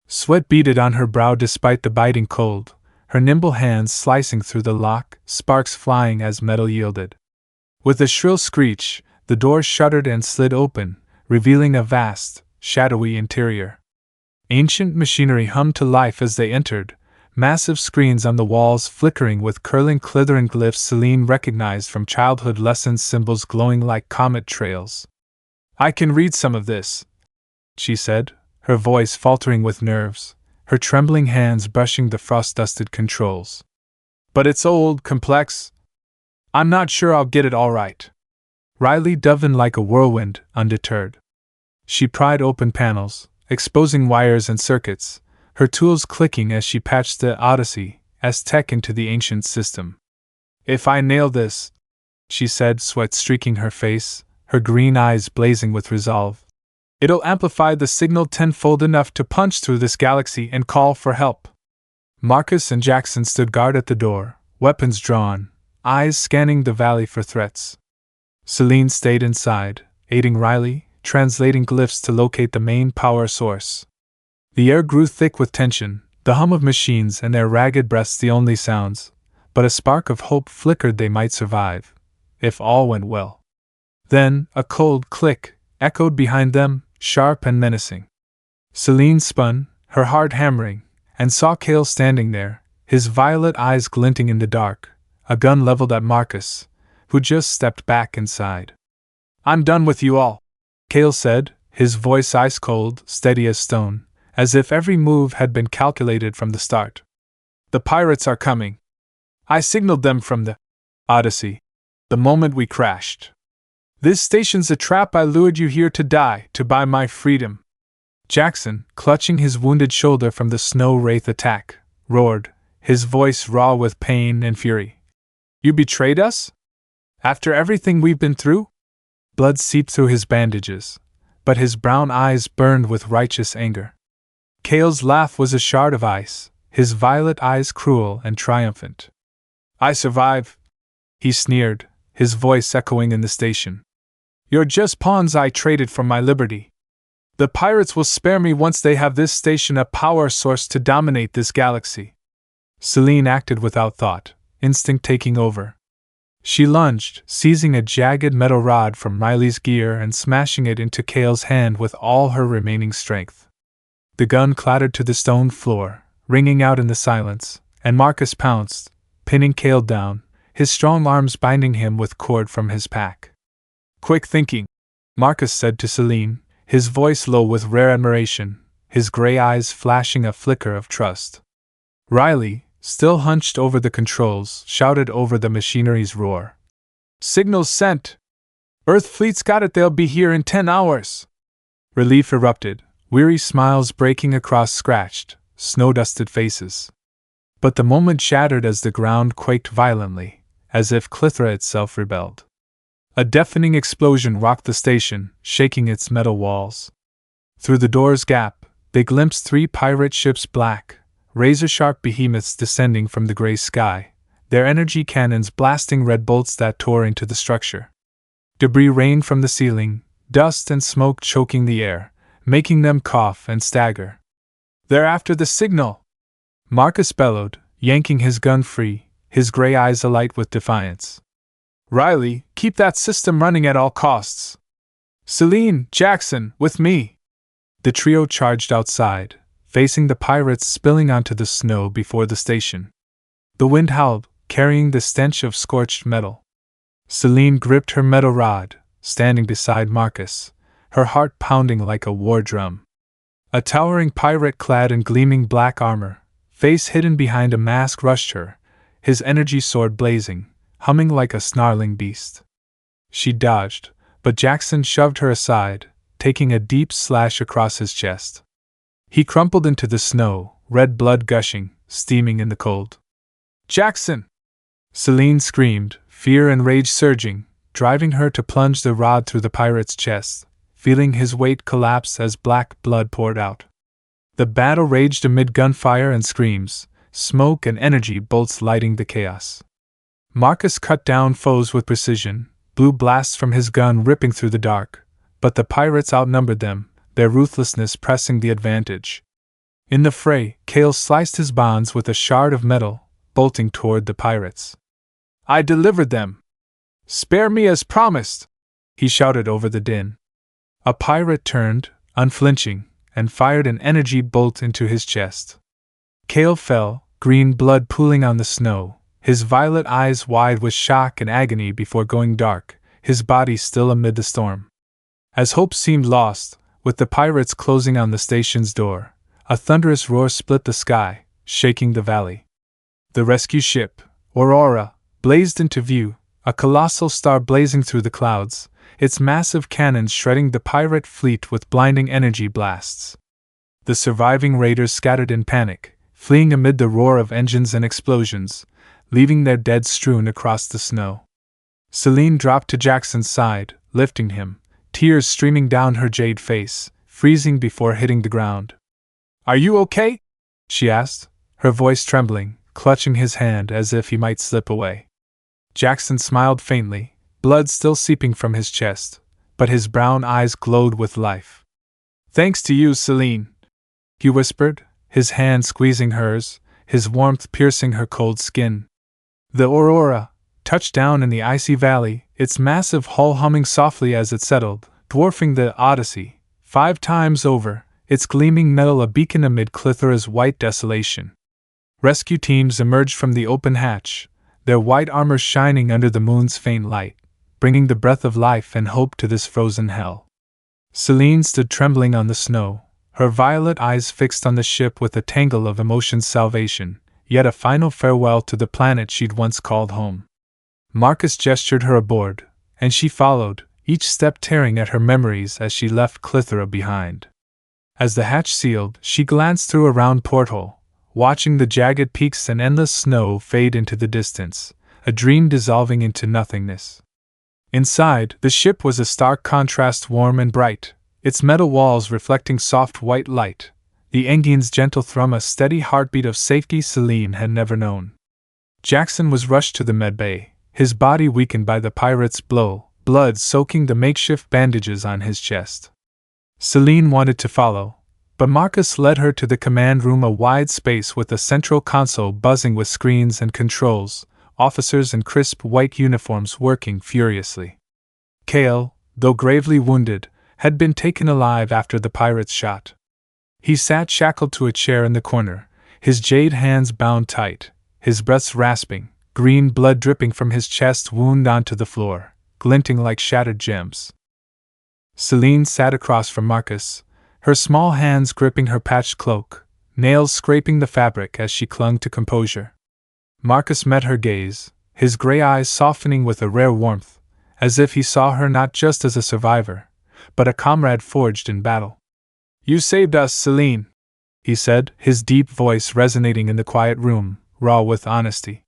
Sweat beaded on her brow despite the biting cold, her nimble hands slicing through the lock, sparks flying as metal yielded. With a shrill screech, the door shuddered and slid open, revealing a vast, shadowy interior. Ancient machinery hummed to life as they entered, massive screens on the walls flickering with curling Klytheran glyphs Selene recognized from childhood lessons, symbols glowing like comet trails. "I can read some of this," she said, her voice faltering with nerves, her trembling hands brushing the frost-dusted controls. "But it's old, complex. I'm not sure I'll get it all right." Riley dove in like a whirlwind, undeterred. She pried open panels, exposing wires and circuits, her tools clicking as she patched the Odyssey as tech into the ancient system. "If I nail this," she said, sweat streaking her face, her green eyes blazing with resolve, "it'll amplify the signal tenfold, enough to punch through this galaxy and call for help." Marcus and Jackson stood guard at the door, weapons drawn, eyes scanning the valley for threats. Selene stayed inside, aiding Riley, translating glyphs to locate the main power source. The air grew thick with tension, the hum of machines and their ragged breaths the only sounds, but a spark of hope flickered they might survive, if all went well. Then, a cold click echoed behind them, sharp and menacing. Selene spun, her heart hammering, and saw Kale standing there, his violet eyes glinting in the dark, a gun leveled at Marcus, who just stepped back inside. "I'm done with you all," Kale said, his voice ice-cold, steady as stone, as if every move had been calculated from the start. "The pirates are coming. I signaled them from the Odyssey, the moment we crashed. This station's a trap. I lured you here to die, to buy my freedom." Jackson, clutching his wounded shoulder from the Snow Wraith attack, roared, his voice raw with pain and fury. "You betrayed us? After everything we've been through?" Blood seeped through his bandages, but his brown eyes burned with righteous anger. Kale's laugh was a shard of ice, his violet eyes cruel and triumphant. "I survive," he sneered, his voice echoing in the station. "You're just pawns I traded for my liberty. The pirates will spare me once they have this station a power source to dominate this galaxy." Selene acted without thought, instinct taking over. She lunged, seizing a jagged metal rod from Riley's gear and smashing it into Kale's hand with all her remaining strength. The gun clattered to the stone floor, ringing out in the silence, and Marcus pounced, pinning Kale down, his strong arms binding him with cord from his pack. "Quick thinking," Marcus said to Selene, his voice low with rare admiration, his gray eyes flashing a flicker of trust. Riley, still hunched over the controls, shouted over the machinery's roar. "Signals sent! Earth fleet's got it, they'll be here in 10 hours! Relief erupted, weary smiles breaking across scratched, snow-dusted faces. But the moment shattered as the ground quaked violently, as if Klythera itself rebelled. A deafening explosion rocked the station, shaking its metal walls. Through the door's gap, they glimpsed 3 pirate ships, black, razor-sharp behemoths descending from the gray sky, their energy cannons blasting red bolts that tore into the structure. Debris rained from the ceiling, dust and smoke choking the air, making them cough and stagger. "They're after the signal!" Marcus bellowed, yanking his gun free, his gray eyes alight with defiance. "Riley, keep that system running at all costs." "Selene, Jackson, with me!" The trio charged outside, facing the pirates spilling onto the snow before the station. The wind howled, carrying the stench of scorched metal. Selene gripped her metal rod, standing beside Marcus, her heart pounding like a war drum. A towering pirate clad in gleaming black armor, face hidden behind a mask, rushed her, his energy sword blazing, humming like a snarling beast. She dodged, but Jackson shoved her aside, taking a deep slash across his chest. He crumpled into the snow, red blood gushing, steaming in the cold. "Jackson!" Selene screamed, fear and rage surging, driving her to plunge the rod through the pirate's chest, feeling his weight collapse as black blood poured out. The battle raged amid gunfire and screams, smoke and energy bolts lighting the chaos. Marcus cut down foes with precision, blue blasts from his gun ripping through the dark, but the pirates outnumbered them, their ruthlessness pressing the advantage. In the fray, Kale sliced his bonds with a shard of metal, bolting toward the pirates. "I delivered them! Spare me as promised!" he shouted over the din. A pirate turned, unflinching, and fired an energy bolt into his chest. Kale fell, green blood pooling on the snow, his violet eyes wide with shock and agony before going dark, his body still amid the storm. As hope seemed lost, with the pirates closing on the station's door, a thunderous roar split the sky, shaking the valley. The rescue ship, Aurora, blazed into view, a colossal star blazing through the clouds, its massive cannons shredding the pirate fleet with blinding energy blasts. The surviving raiders scattered in panic, fleeing amid the roar of engines and explosions, leaving their dead strewn across the snow. Selene dropped to Jackson's side, lifting him, tears streaming down her jade face, freezing before hitting the ground. "Are you okay?" she asked, her voice trembling, clutching his hand as if he might slip away. Jackson smiled faintly, blood still seeping from his chest, but his brown eyes glowed with life. "Thanks to you, Selene. he whispered, his hand squeezing hers, his warmth piercing her cold skin. The Aurora touched down in the icy valley, its massive hull humming softly as it settled, dwarfing the Odyssey 5 times over, its gleaming metal a beacon amid Klythera's white desolation. Rescue teams emerged from the open hatch, their white armor shining under the moon's faint light, bringing the breath of life and hope to this frozen hell. Selene stood trembling on the snow, her violet eyes fixed on the ship with a tangle of emotions. Salvation, yet a final farewell to the planet she'd once called home. Marcus gestured her aboard, and she followed, each step tearing at her memories as she left Klythera behind. As the hatch sealed, she glanced through a round porthole, watching the jagged peaks and endless snow fade into the distance, a dream dissolving into nothingness. Inside, the ship was a stark contrast, warm and bright, its metal walls reflecting soft white light, the engine's gentle thrum a steady heartbeat of safety Selene had never known. Jackson was rushed to the medbay, his body weakened by the pirate's blow, blood soaking the makeshift bandages on his chest. Selene wanted to follow, but Marcus led her to the command room, a wide space with a central console buzzing with screens and controls, officers in crisp white uniforms working furiously. Kale, though gravely wounded, had been taken alive after the pirate's shot. He sat shackled to a chair in the corner, his jade hands bound tight, his breath rasping, green blood dripping from his chest wound onto the floor, glinting like shattered gems. Selene sat across from Marcus, her small hands gripping her patched cloak, nails scraping the fabric as she clung to composure. Marcus met her gaze, his gray eyes softening with a rare warmth, as if he saw her not just as a survivor, but a comrade forged in battle. "You saved us, Selene," he said, his deep voice resonating in the quiet room, raw with honesty.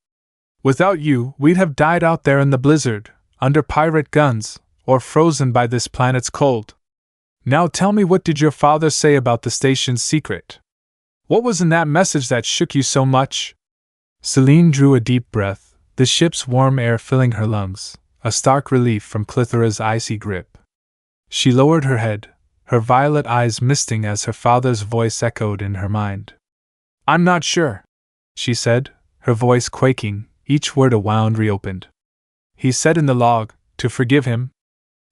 "Without you, we'd have died out there in the blizzard, under pirate guns, or frozen by this planet's cold. Now tell me, what did your father say about the station's secret? What was in that message that shook you so much?" Selene drew a deep breath, the ship's warm air filling her lungs, a stark relief from Klythera's icy grip. She lowered her head, her violet eyes misting as her father's voice echoed in her mind. "I'm not sure," she said, her voice quaking, each word a wound reopened. "He said in the log, to forgive him.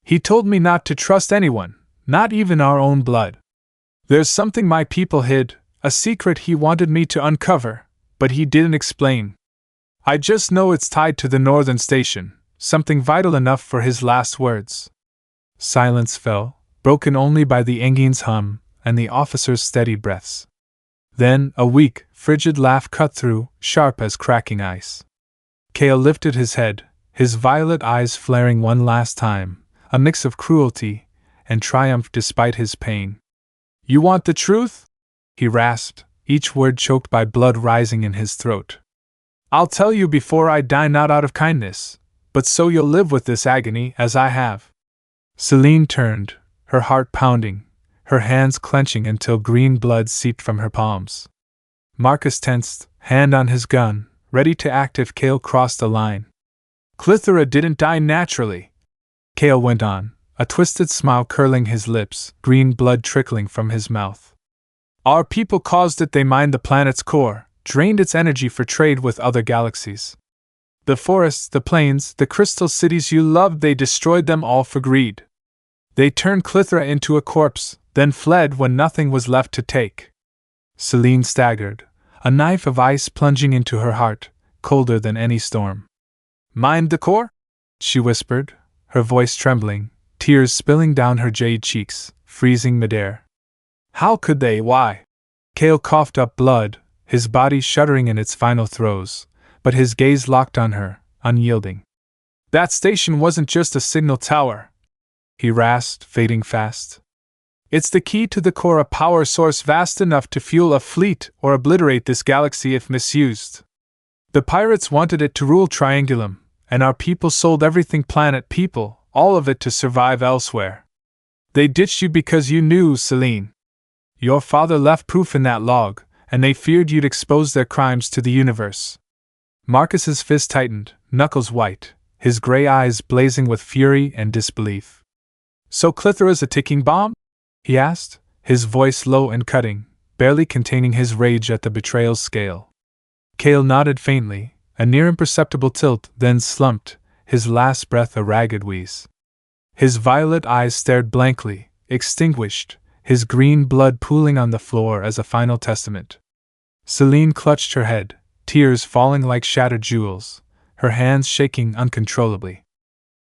He told me not to trust anyone, not even our own blood. There's something my people hid, a secret he wanted me to uncover, but he didn't explain. I just know it's tied to the northern station, something vital enough for his last words." Silence fell, broken only by the engine's hum and the officers' steady breaths. Then a weak, frigid laugh cut through, sharp as cracking ice. Kale lifted his head, his violet eyes flaring one last time, a mix of cruelty and triumph despite his pain. "You want the truth?" he rasped, each word choked by blood rising in his throat. "I'll tell you before I die, not out of kindness, but so you'll live with this agony as I have." Selene turned, her heart pounding, her hands clenching until green blood seeped from her palms. Marcus tensed, hand on his gun, ready to act if Kale crossed the line. "Klythera didn't die naturally," Kale went on, a twisted smile curling his lips, green blood trickling from his mouth. "Our people caused it. They mined the planet's core, drained its energy for trade with other galaxies. The forests, the plains, the crystal cities you loved, they destroyed them all for greed. They turned Klythera into a corpse, then fled when nothing was left to take." Selene staggered, a knife of ice plunging into her heart, colder than any storm. "Mined the core?" she whispered, her voice trembling, tears spilling down her jade cheeks, freezing midair. "How could they? Why?" Kale coughed up blood, his body shuddering in its final throes, but his gaze locked on her, unyielding. "That station wasn't just a signal tower," he rasped, fading fast. "It's the key to the core, a power source vast enough to fuel a fleet or obliterate this galaxy if misused. The pirates wanted it to rule Triangulum, and our people sold everything, planet people, all of it, to survive elsewhere. They ditched you because you knew, Selene. Your father left proof in that log, and they feared you'd expose their crimes to the universe." Marcus's fist tightened, knuckles white, his gray eyes blazing with fury and disbelief. "So Klythera's a ticking bomb?" he asked, his voice low and cutting, barely containing his rage at the betrayal's scale. Kale nodded faintly, a near imperceptible tilt, then slumped, his last breath a ragged wheeze. His violet eyes stared blankly, extinguished, his green blood pooling on the floor as a final testament. Selene clutched her head, tears falling like shattered jewels, her hands shaking uncontrollably.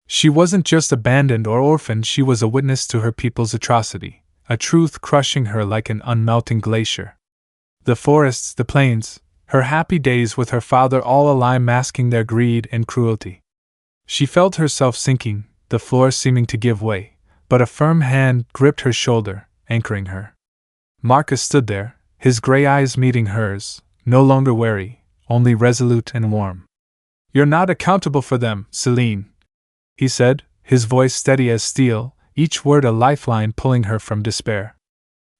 She wasn't just abandoned or orphaned, she was a witness to her people's atrocity, a truth crushing her like an unmelting glacier. The forests, the plains, her happy days with her father, all a lie masking their greed and cruelty. She felt herself sinking, the floor seeming to give way, but a firm hand gripped her shoulder, anchoring her. Marcus stood there, his gray eyes meeting hers, no longer wary, only resolute and warm. "You're not accountable for them, Selene," he said, his voice steady as steel, each word a lifeline pulling her from despair.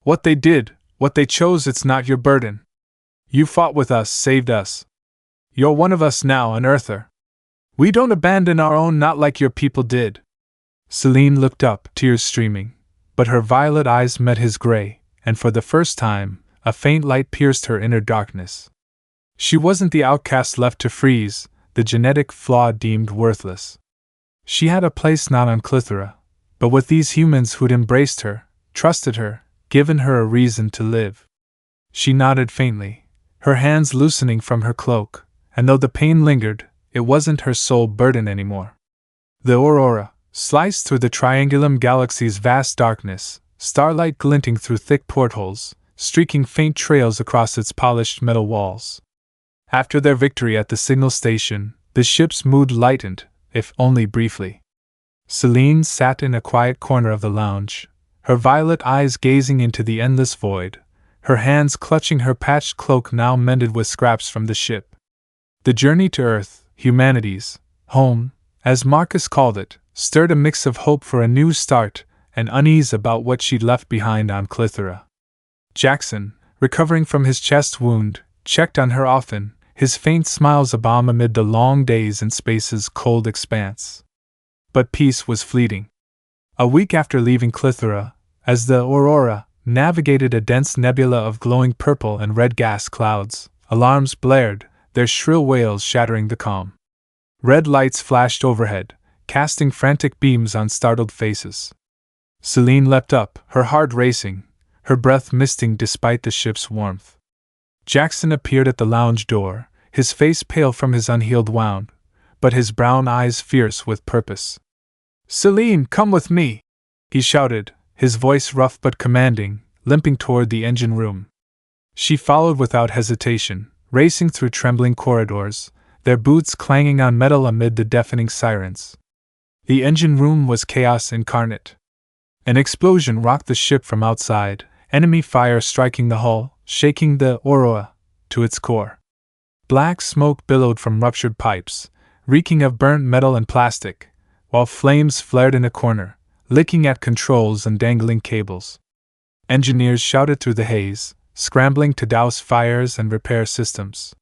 "What they did, what they chose, it's not your burden. You fought with us, saved us. You're one of us now, an Earther. We don't abandon our own, not like your people did." Selene looked up, tears streaming, but her violet eyes met his gray, and for the first time, a faint light pierced her inner darkness. She wasn't the outcast left to freeze, the genetic flaw deemed worthless. She had a place not on Klythera, but with these humans who'd embraced her, trusted her, given her a reason to live. She nodded faintly, her hands loosening from her cloak, and though the pain lingered, it wasn't her sole burden anymore. The aurora sliced through the Triangulum galaxy's vast darkness, starlight glinting through thick portholes, streaking faint trails across its polished metal walls. After their victory at the signal station, the ship's mood lightened, if only briefly. Selene sat in a quiet corner of the lounge, her violet eyes gazing into the endless void, her hands clutching her patched cloak now mended with scraps from the ship. The journey to Earth, humanity's home, as Marcus called it, stirred a mix of hope for a new start and unease about what she'd left behind on Klythera. Jackson, recovering from his chest wound, checked on her often, his faint smiles a balm amid the long days in space's cold expanse. But peace was fleeting. A week after leaving Klythera, as the Aurora navigated a dense nebula of glowing purple and red gas clouds, alarms blared, their shrill wails shattering the calm. Red lights flashed overhead, casting frantic beams on startled faces. Selene leapt up, her heart racing, her breath misting despite the ship's warmth. Jackson appeared at the lounge door, his face pale from his unhealed wound, but his brown eyes fierce with purpose. "Selene, come with me!" he shouted, his voice rough but commanding, limping toward the engine room. She followed without hesitation, racing through trembling corridors, their boots clanging on metal amid the deafening sirens. The engine room was chaos incarnate. An explosion rocked the ship from outside, enemy fire striking the hull, shaking the Aurora to its core. Black smoke billowed from ruptured pipes, reeking of burnt metal and plastic, while flames flared in a corner, licking at controls and dangling cables. Engineers shouted through the haze, scrambling to douse fires and repair systems.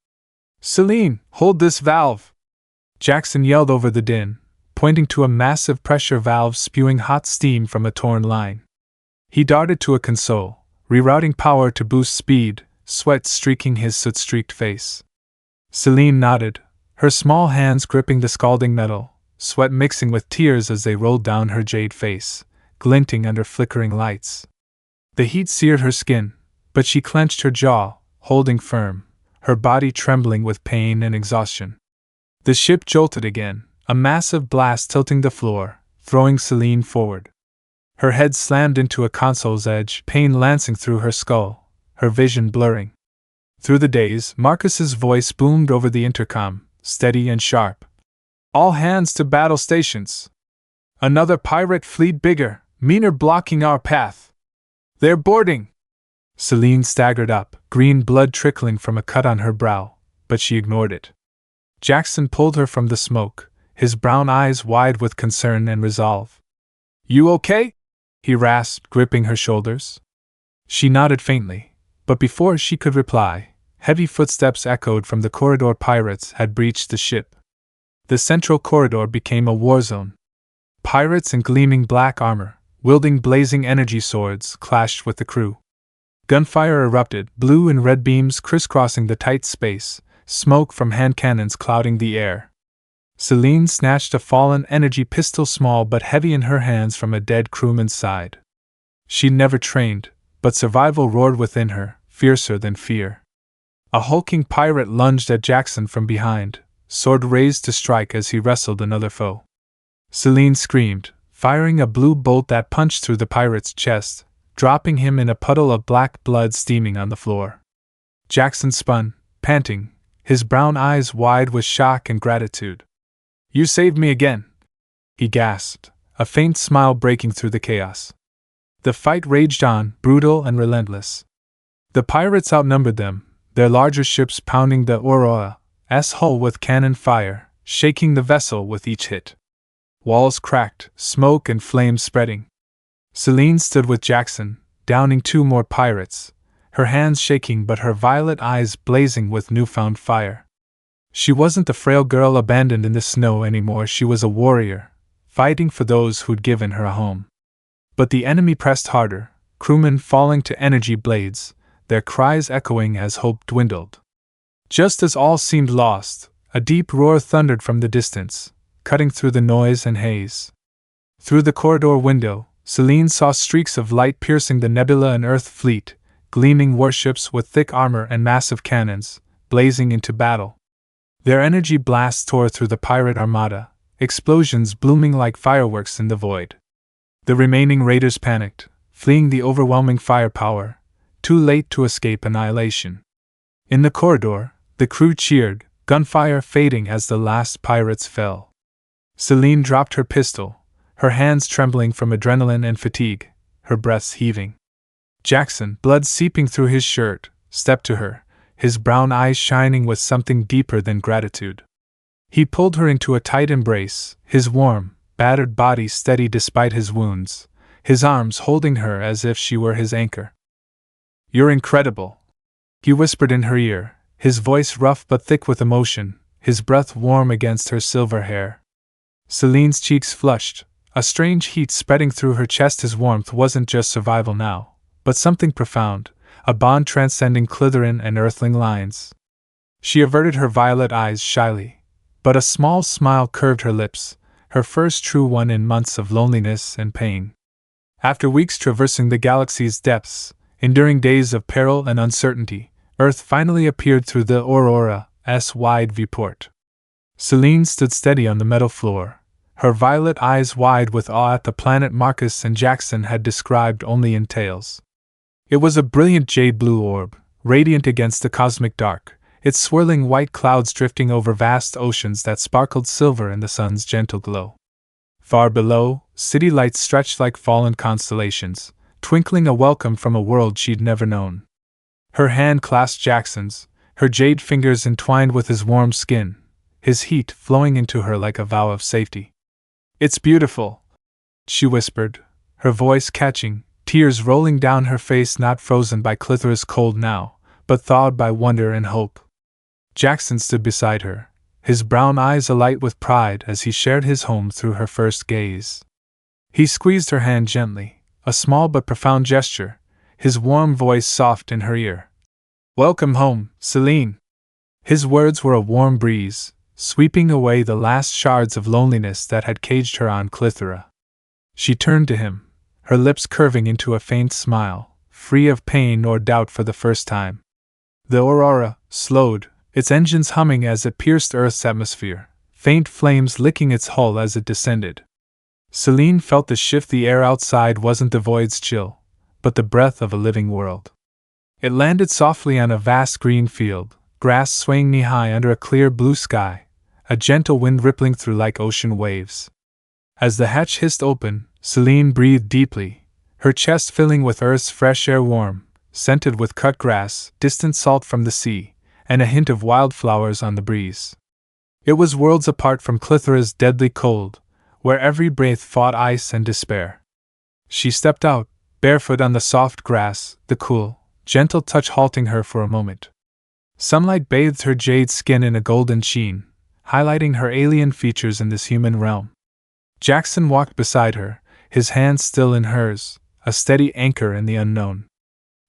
"Selene, hold this valve!" Jackson yelled over the din, pointing to a massive pressure valve spewing hot steam from a torn line. He darted to a console, rerouting power to boost speed, sweat streaking his soot-streaked face. Selene nodded, her small hands gripping the scalding metal, sweat mixing with tears as they rolled down her jade face, glinting under flickering lights. The heat seared her skin, but she clenched her jaw, holding firm, her body trembling with pain and exhaustion. The ship jolted again, a massive blast tilting the floor, throwing Selene forward. Her head slammed into a console's edge, pain lancing through her skull, her vision blurring. Through the days, Marcus's voice boomed over the intercom, steady and sharp. "All hands to battle stations. Another pirate fleet, bigger, meaner, blocking our path. They're boarding!" Selene staggered up, green blood trickling from a cut on her brow, but she ignored it. Jackson pulled her from the smoke, his brown eyes wide with concern and resolve. "You okay?" he rasped, gripping her shoulders. She nodded faintly, but before she could reply, heavy footsteps echoed from the corridor. Pirates had breached the ship. The central corridor became a war zone. Pirates in gleaming black armor, wielding blazing energy swords, clashed with the crew. Gunfire erupted, blue and red beams crisscrossing the tight space, smoke from hand cannons clouding the air. Selene snatched a fallen energy pistol, small but heavy in her hands, from a dead crewman's side. She'd never trained, but survival roared within her, fiercer than fear. A hulking pirate lunged at Jackson from behind, sword raised to strike as he wrestled another foe. Selene screamed, firing a blue bolt that punched through the pirate's chest, dropping him in a puddle of black blood steaming on the floor. Jackson spun, panting, his brown eyes wide with shock and gratitude. "You saved me again," he gasped, a faint smile breaking through the chaos. The fight raged on, brutal and relentless. The pirates outnumbered them, their larger ships pounding the Aurora's hull with cannon fire, shaking the vessel with each hit. Walls cracked, smoke and flames spreading. Selene stood with Jackson, downing 2 more pirates, her hands shaking but her violet eyes blazing with newfound fire. She wasn't the frail girl abandoned in the snow anymore, she was a warrior, fighting for those who'd given her a home. But the enemy pressed harder, crewmen falling to energy blades, their cries echoing as hope dwindled. Just as all seemed lost, a deep roar thundered from the distance, cutting through the noise and haze. Through the corridor window, Selene saw streaks of light piercing the Nebula and Earth fleet, gleaming warships with thick armor and massive cannons, blazing into battle. Their energy blasts tore through the pirate armada, explosions blooming like fireworks in the void. The remaining raiders panicked, fleeing the overwhelming firepower, too late to escape annihilation. In the corridor, the crew cheered, gunfire fading as the last pirates fell. Selene dropped her pistol, her hands trembling from adrenaline and fatigue, her breaths heaving. Jackson, blood seeping through his shirt, stepped to her, his brown eyes shining with something deeper than gratitude. He pulled her into a tight embrace, his warm, battered body steady despite his wounds, his arms holding her as if she were his anchor. "You're incredible," he whispered in her ear, his voice rough but thick with emotion, his breath warm against her silver hair. Selene's cheeks flushed, a strange heat spreading through her chest. His warmth wasn't just survival now, but something profound, a bond transcending Klytheran and Earthling lines. She averted her violet eyes shyly, but a small smile curved her lips, her first true one in months of loneliness and pain. After weeks traversing the galaxy's depths, enduring days of peril and uncertainty, Earth finally appeared through the Aurora's wide viewport. Selene stood steady on the metal floor, her violet eyes wide with awe at the planet Marcus and Jackson had described only in tales. It was a brilliant jade-blue orb, radiant against the cosmic dark, its swirling white clouds drifting over vast oceans that sparkled silver in the sun's gentle glow. Far below, city lights stretched like fallen constellations, twinkling a welcome from a world she'd never known. Her hand clasped Jackson's, her jade fingers entwined with his warm skin, his heat flowing into her like a vow of safety. "It's beautiful," she whispered, her voice catching, tears rolling down her face, not frozen by Klythera's cold now, but thawed by wonder and hope. Jackson stood beside her, his brown eyes alight with pride as he shared his home through her first gaze. He squeezed her hand gently, a small but profound gesture, his warm voice soft in her ear. "Welcome home, Selene." His words were a warm breeze, sweeping away the last shards of loneliness that had caged her on Klythera. She turned to him, her lips curving into a faint smile, free of pain or doubt for the first time. The Aurora slowed, its engines humming as it pierced Earth's atmosphere, faint flames licking its hull as it descended. Selene felt the shift. The air outside wasn't the void's chill, but the breath of a living world. It landed softly on a vast green field, grass swaying knee-high under a clear blue sky, a gentle wind rippling through like ocean waves. As the hatch hissed open, Selene breathed deeply, her chest filling with Earth's fresh air, warm, scented with cut grass, distant salt from the sea, and a hint of wildflowers on the breeze. It was worlds apart from Klythera's deadly cold, where every breath fought ice and despair. She stepped out, barefoot on the soft grass, the cool, gentle touch halting her for a moment. Sunlight bathed her jade skin in a golden sheen, highlighting her alien features in this human realm. Jackson walked beside her, his hand still in hers, a steady anchor in the unknown.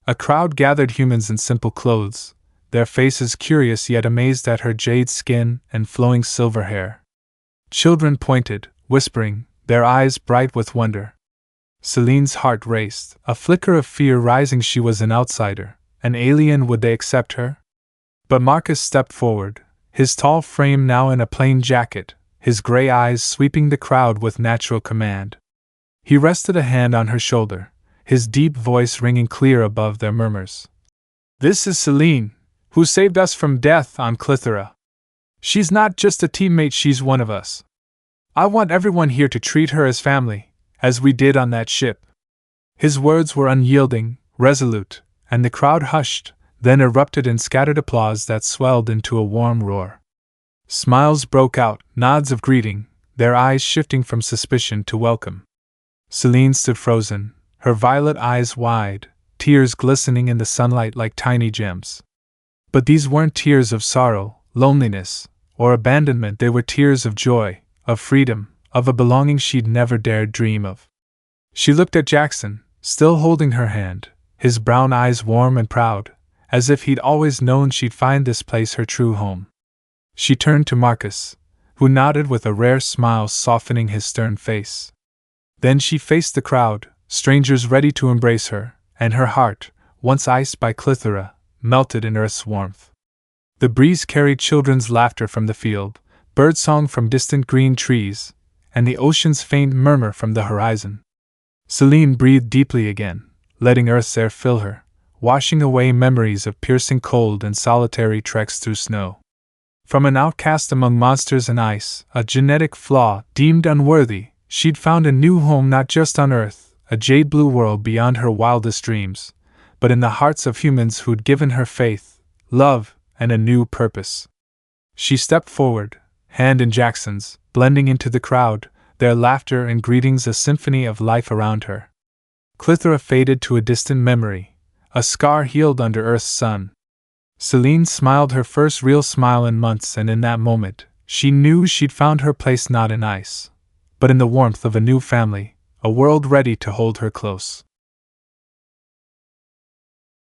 A crowd gathered, humans in simple clothes, their faces curious yet amazed at her jade skin and flowing silver hair. Children pointed, whispering, their eyes bright with wonder. Selene's heart raced, a flicker of fear rising. She was an outsider, an alien. Would they accept her? But Marcus stepped forward, his tall frame now in a plain jacket, his gray eyes sweeping the crowd with natural command. He rested a hand on her shoulder, his deep voice ringing clear above their murmurs. "This is Selene, who saved us from death on Klythera. She's not just a teammate, she's one of us. I want everyone here to treat her as family, as we did on that ship." His words were unyielding, resolute, and the crowd hushed, then erupted in scattered applause that swelled into a warm roar. Smiles broke out, nods of greeting, their eyes shifting from suspicion to welcome. Selene stood frozen, her violet eyes wide, tears glistening in the sunlight like tiny gems. But these weren't tears of sorrow, loneliness, or abandonment. They were tears of joy, of freedom, of a belonging she'd never dared dream of. She looked at Jackson, still holding her hand, his brown eyes warm and proud, as if he'd always known she'd find this place her true home. She turned to Marcus, who nodded with a rare smile softening his stern face. Then she faced the crowd, strangers ready to embrace her, and her heart, once iced by Klythera, melted in earth's warmth. The breeze carried children's laughter from the field, birdsong from distant green trees, and the ocean's faint murmur from the horizon. Selene breathed deeply again, letting earth's air fill her, washing away memories of piercing cold and solitary treks through snow. From an outcast among monsters and ice, a genetic flaw deemed unworthy, she'd found a new home not just on Earth, a jade-blue world beyond her wildest dreams, but in the hearts of humans who'd given her faith, love, and a new purpose. She stepped forward, hand in Jackson's, blending into the crowd, their laughter and greetings a symphony of life around her. Klythera faded to a distant memory, a scar healed under Earth's sun. Selene smiled her first real smile in months, and in that moment, she knew she'd found her place not in ice, but in the warmth of a new family, a world ready to hold her close.